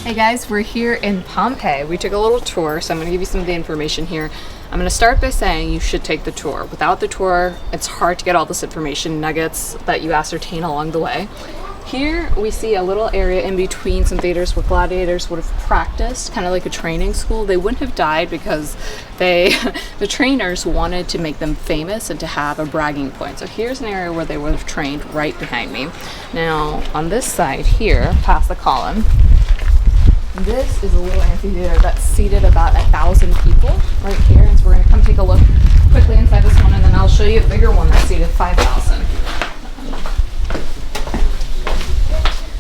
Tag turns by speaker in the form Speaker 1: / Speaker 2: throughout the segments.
Speaker 1: Hey guys, we're here in Pompeii. We took a little tour, so I'm going to give you some of the information here. I'm going to start by saying you should take the tour. Without the tour, it's hard to get all this information nuggets that you ascertain along the way. Here we see a little area in between some theaters where gladiators would have practiced, kind of like a training school. They wouldn't have died because the trainers wanted to make them famous and to have a bragging point. So here's an area where they would have trained right behind me. Now on this side here, past the column, this is a little amphitheater that's seated about 1,000 people right here. And so we're going to come take a look quickly inside this one, and then I'll show you a bigger one that's seated 5,000.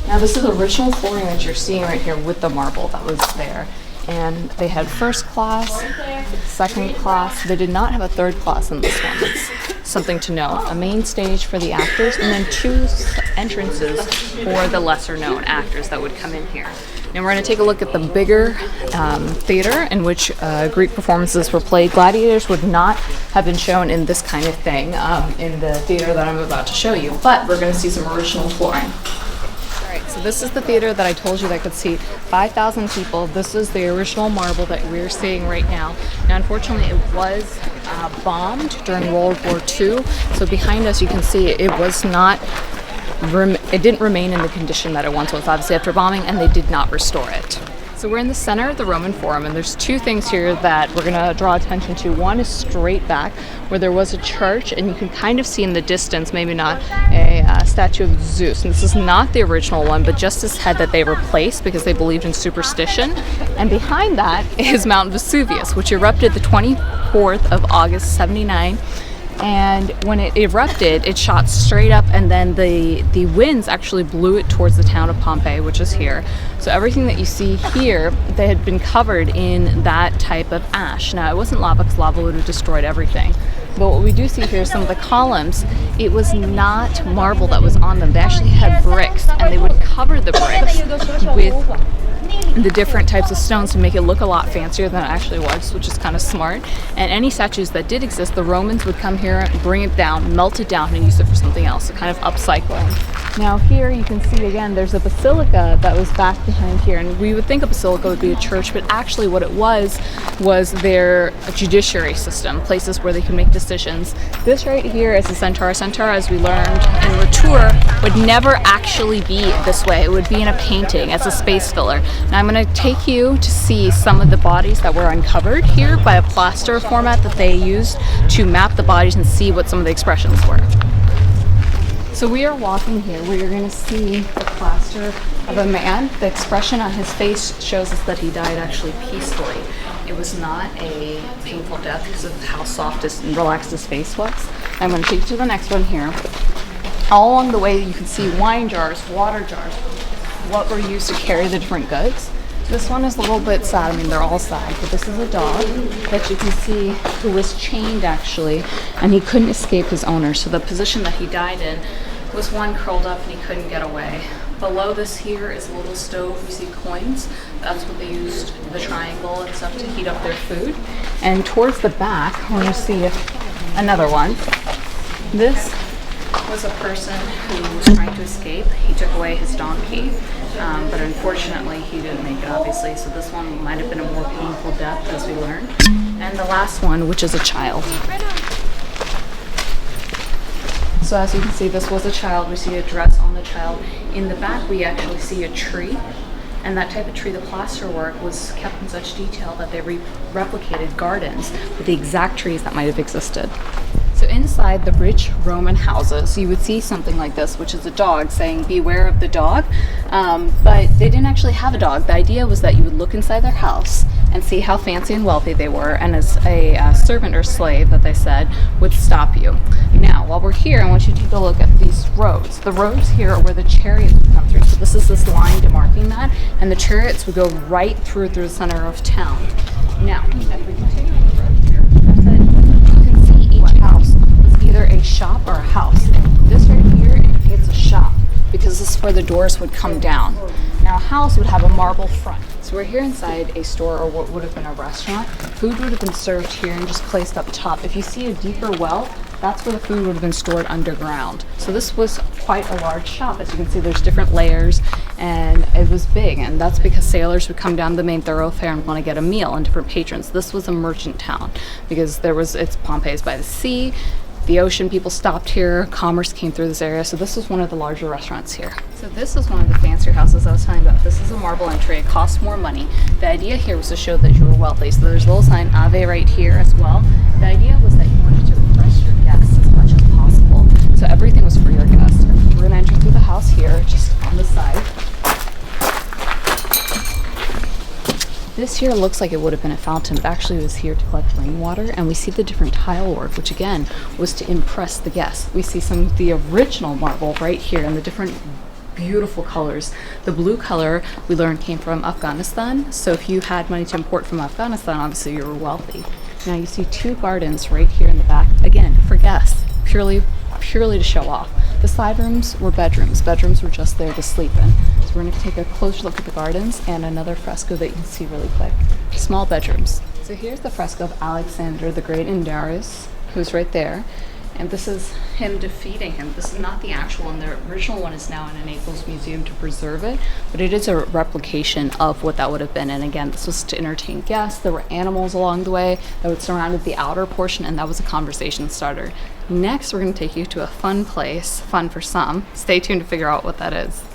Speaker 1: Now this is the original flooring that you're seeing right here with the marble that was there. And they had first class, second class. They did not have a third class in this one. That's something to know. A main stage for the actors, and then two entrances for the lesser known actors that would come in here. And we're going to take a look at the bigger theater in which Greek performances were played. Gladiators would not have been shown in this kind of thing in the theater that I'm about to show you, but we're going to see some original flooring. So this is the theater that I told you that could seat 5,000 people. This is the original marble that we're seeing right now. Now, unfortunately, it was bombed during World War II. So behind us, you can see it was not, it didn't remain in the condition that it once was, obviously, after bombing, and they did not restore it. So we're in the center of the Roman Forum, and there's two things here that we're going to draw attention to. One is straight back, where there was a church, and you can kind of see in the distance, maybe not, a statue of Zeus. And this is not the original one, but just his head that they replaced because they believed in superstition. And behind that is Mount Vesuvius, which erupted the 24th of August, 79. And when it erupted, it shot straight up, and then the winds actually blew it towards the town of Pompeii, which is here. So everything that you see here, they had been covered in that type of ash. Now, it wasn't lava because lava would have destroyed everything. But what we do see here is some of the columns, it was not marble that was on them. They actually had bricks, and they would cover the bricks with the different types of stones to make it look a lot fancier than it actually was, which is kind of smart. And any statues that did exist, the Romans would come here, bring it down, melt it down, and use it for something else, so kind of upcycling. Now here you can see again, there's a basilica that was back behind here, and we would think a basilica would be a church, but actually what it was their judiciary system, places where they could make decisions. This right here is the Centaur. Centaur, as we learned in the tour, would never actually be this way. It would be in a painting as a space filler. Now I'm going to take you to see some of the bodies that were uncovered here by a plaster format that they used to map the bodies and see what some of the expressions were. So we are walking here where you're going to see the plaster of a man. The expression on his face shows us that he died actually peacefully. It was not a painful death because of how soft and relaxed his face was. I'm going to take you to the next one here. All along the way you can see wine jars, water jars, what were used to carry the different goods. This one is a little bit sad. I mean, they're all sad, but this is a dog that you can see who was chained actually, and he couldn't escape his owner. So the position that he died in was one curled up and he couldn't get away. Below this here is a little stove. You see coins. That's what they used, the triangle and stuff, to heat up their food. And towards the back, when you see another one, this was a person who was trying to escape. He took away his donkey, but unfortunately he didn't make it, obviously. So this one might have been a more painful death, as we learned. And the last one, which is a child. So as you can see, this was a child. We see a dress on the child. In the back, we actually see a tree. And that type of tree, the plaster work, was kept in such detail that they replicated gardens with the exact trees that might have existed. So inside the rich Roman houses, you would see something like this, which is a dog saying, "Beware of the dog." But they didn't actually have a dog. The idea was that you would look inside their house and see how fancy and wealthy they were, and as a servant or slave, that they said, would stop you. Now, while we're here, I want you to take a look at these roads. The roads here are where the chariots would come through. So this is this line demarking that, and the chariots would go right through the center of town. Now, if we continue on the road here, you can see each house was either a shop or a house. This right here indicates a shop because this is where the doors would come down. Now, a house would have a marble front. So we're here inside a store, or what would have been a restaurant. Food would have been served here and just placed up top. If you see a deeper well, that's where the food would have been stored underground. So this was quite a large shop. As you can see, there's different layers, and it was big, and that's because sailors would come down the main thoroughfare and want to get a meal, and different patrons. This was a merchant town because it's Pompeii's by the sea, the ocean, people stopped here, commerce came through this area, so this was one of the larger restaurants here. So this is one of the fancier houses I was telling you about. This is a marble entry, it costs more money. The idea here was to show that you were wealthy, so there's a little sign Ave right here as well. The idea was that you wanted to impress your guests as much as possible, so everything was for your guests. We're gonna enter through the house here, just on the side. This here looks like it would have been a fountain, but actually it was here to collect rainwater, and we see the different tile work, which again was to impress the guests. We see some of the original marble right here and the different beautiful colors. The blue color we learned came from Afghanistan, so if you had money to import from Afghanistan, obviously you were wealthy. Now you see two gardens right here in the back, again for guests, purely to show off. The side rooms were bedrooms. Bedrooms were just there to sleep in. So we're going to take a closer look at the gardens and another fresco that you can see really quick. Small bedrooms. So here's the fresco of Alexander the Great in Darius, who's right there. And this is him defeating him. This is not the actual one. The original one is now in a Naples museum to preserve it, but it is a replication of what that would have been. And again, this was to entertain guests. There were animals along the way that would surround the outer portion, and that was a conversation starter. Next, we're going to take you to a fun place, fun for some. Stay tuned to figure out what that is.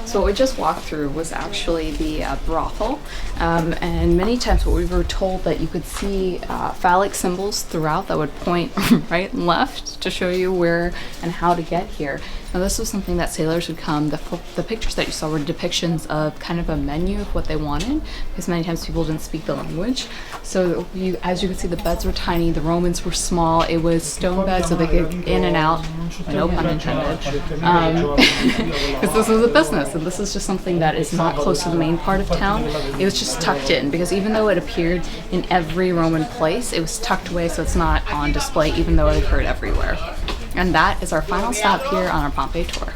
Speaker 1: So what we just walked through was actually the brothel, and many times what we were told that you could see phallic symbols throughout that would point right and left to show you where and how to get here. Now this was something that sailors would come, the pictures that you saw were depictions of kind of a menu of what they wanted, because many times people didn't speak the language. So as you can see, the beds were tiny, the Romans were small, it was stone beds so they could in and out, no pun intended, because this was a business, and this is just something that is not close to the main part of town. It was just tucked in, because even though it appeared in every Roman place, it was tucked away so it's not on display, even though it occurred everywhere. And that is our final stop here on our Pompeii tour.